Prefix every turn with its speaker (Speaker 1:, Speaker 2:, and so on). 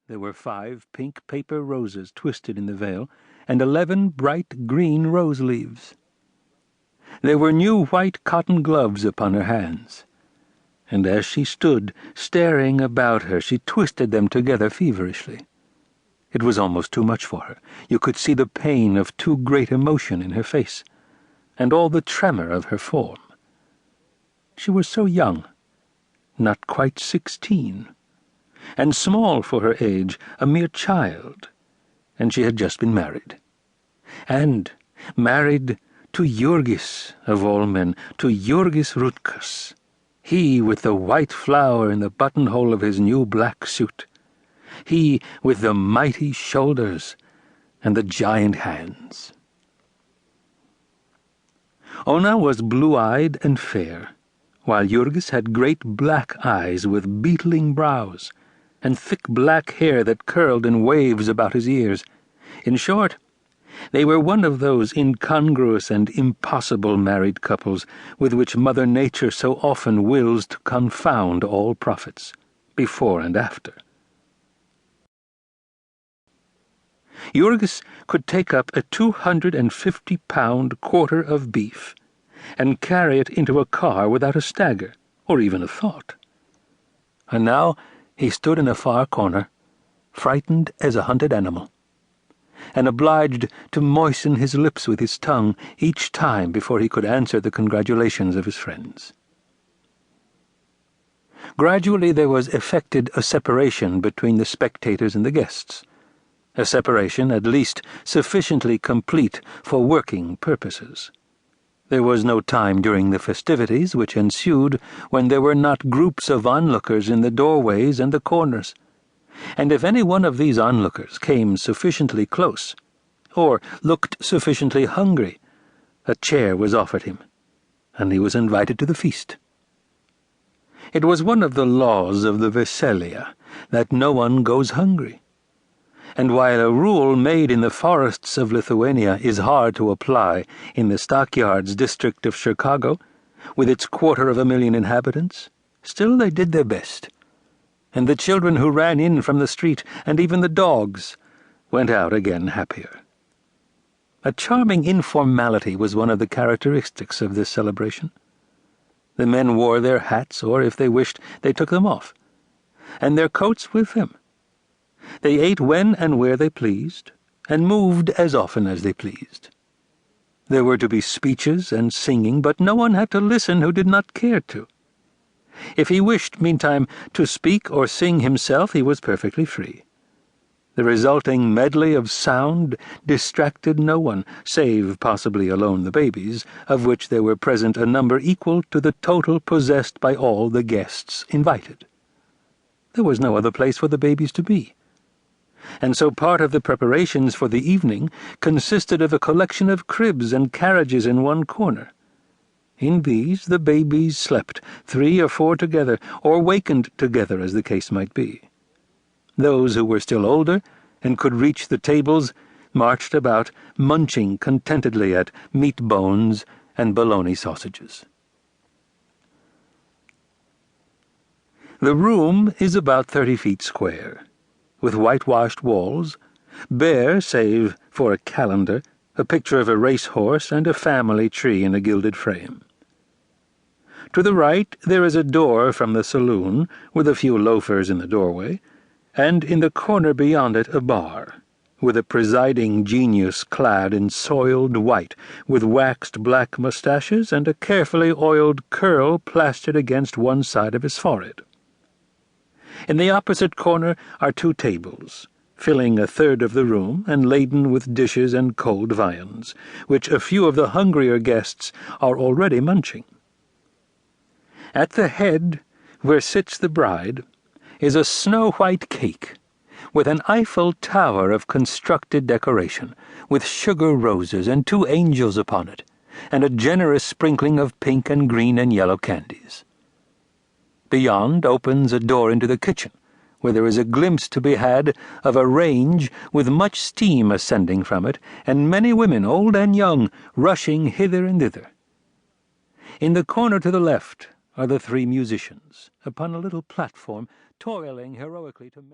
Speaker 1: There were 5 pink paper roses twisted in the veil, and 11 bright green rose leaves. There were new white cotton gloves upon her hands, and as she stood staring about her, she twisted them together feverishly. It was almost too much for her. You could see the pain of too great emotion in her face, and all the tremor of her form. She was so young, not quite 16, and small for her age, a mere child, and she had just been married. And married to Jurgis, of all men, to Jurgis Rudkus, he with the white flower in the buttonhole of his new black suit, he with the mighty shoulders and the giant hands. Ona was blue-eyed and fair, while Jurgis had great black eyes with beetling brows, and thick black hair that curled in waves about his ears. In short, they were one of those incongruous and impossible married couples with which Mother Nature so often wills to confound all prophets, before and after. Jurgis could take up a 250-pound quarter of beef and carry it into a car without a stagger, or even a thought. And now he stood in a far corner, frightened as a hunted animal, and obliged to moisten his lips with his tongue each time before he could answer the congratulations of his friends. Gradually there was effected a separation between the spectators and the guests, a separation at least sufficiently complete for working purposes. There was no time during the festivities which ensued when there were not groups of onlookers in the doorways and the corners, and if any one of these onlookers came sufficiently close, or looked sufficiently hungry, a chair was offered him, and he was invited to the feast. It was one of the laws of the Veselya that no one goes hungry, and while a rule made in the forests of Lithuania is hard to apply in the stockyards district of Chicago, with its 250,000 inhabitants, still they did their best, and the children who ran in from the street, and even the dogs, went out again happier. A charming informality was one of the characteristics of this celebration. The men wore their hats, or, if they wished, they took them off, and their coats with them. They ate when and where they pleased, and moved as often as they pleased. There were to be speeches and singing, but no one had to listen who did not care to. If he wished, meantime, to speak or sing himself, he was perfectly free. The resulting medley of sound distracted no one, save possibly alone the babies, of which there were present a number equal to the total possessed by all the guests invited. There was no other place for the babies to be, and so part of the preparations for the evening consisted of a collection of cribs and carriages in one corner. In these the babies slept, 3 or 4 together, or wakened together as the case might be. Those who were still older and could reach the tables marched about, munching contentedly at meat bones and bologna sausages. The room is about 30 feet square, with whitewashed walls, bare save for a calendar, a picture of a racehorse, and a family tree in a gilded frame. To the right there is a door from the saloon, with a few loafers in the doorway, and in the corner beyond it a bar, with a presiding genius clad in soiled white, with waxed black moustaches and a carefully oiled curl plastered against one side of his forehead. In the opposite corner are 2 tables, filling a third of the room and laden with dishes and cold viands, which a few of the hungrier guests are already munching. At the head, where sits the bride, is a snow-white cake, with an Eiffel Tower of constructed decoration, with sugar roses and 2 angels upon it, and a generous sprinkling of pink and green and yellow candies. Beyond opens a door into the kitchen, where there is a glimpse to be had of a range with much steam ascending from it, and many women, old and young, rushing hither and thither. In the corner to the left are the 3 musicians, upon a little platform, toiling heroically to make